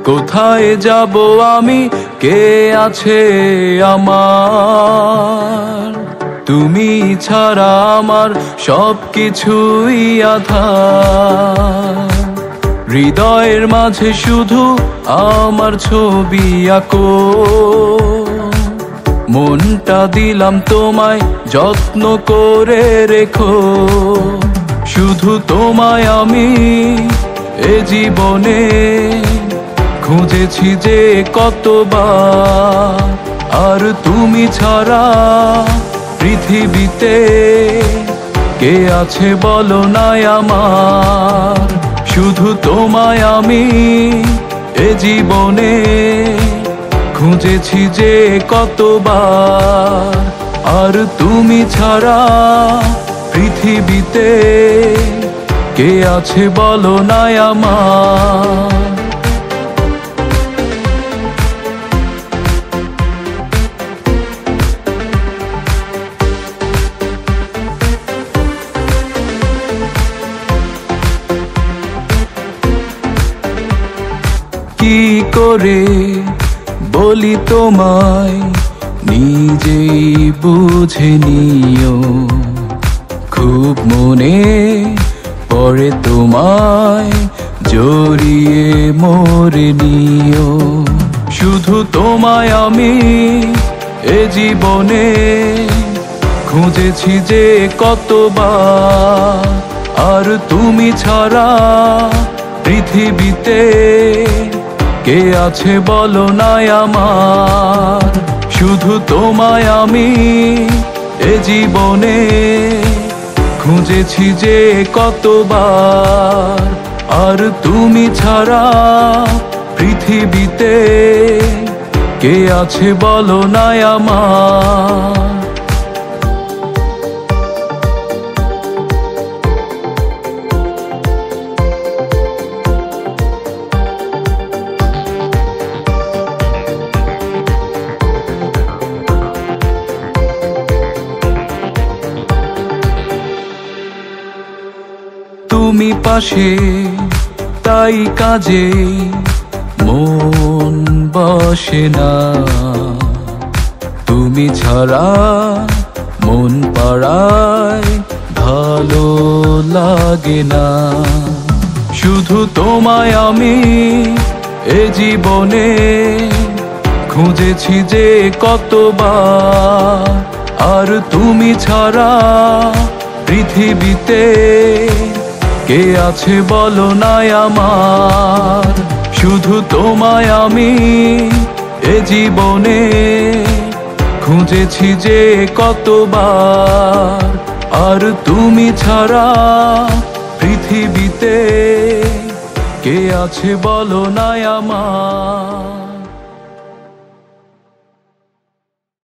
কোথায় যাব আমি, কে আছে আমার? তুমি ছাড়া আমার সবকিছুই আঁধার। হৃদয়ের মাঝে শুধু আমার ছবি আঁকো, মনটা দিলাম তোমায় যত্ন করে রেখো। শুধু তোমায় আমি এ জীবনে খুঁজেছি যে কতবার, আর তুমি ছাড়া পৃথিবীতে কে আছে বলো না আমার? শুধু তোমায় আমি এ জীবনে খুঁজেছি যে কতবার, আর তুমি ছাড়া পৃথিবীতে কে আছে বলো না আমার? কি করে বলি তোমায়, নিজেই বুঝে নিও। খুব মনে পড়ে তোমায়, জড়িয়ে মরে নিও। শুধু তোমায় আমি এ জীবনে খুঁজেছি যে কতবার, আর তুমি ছাড়া পৃথিবীতে কে আছে বলো না আমার? শুধু তোমায় আমি এ জীবনে খুঁজেছি যে কতবার, আর তুমি ছাড়া পৃথিবীতে কে আছে বলো না আমার? তুমি পাশে তাই কাজে মন বসে না। তুমি ছাড়া মন পাড়ায় ভালো লাগে না। শুধু তোমায় আমি এ জীবনে খুঁজেছি যে কতবার, আর তুমি ছাড়া পৃথিবীতে কে আছে বলো না আমার? শুধু তোমায় আমি এ জীবনে খুঁজেছি যে কতবার, আর তুমি ছাড়া পৃথিবীতে কে আছে বলো না আমার?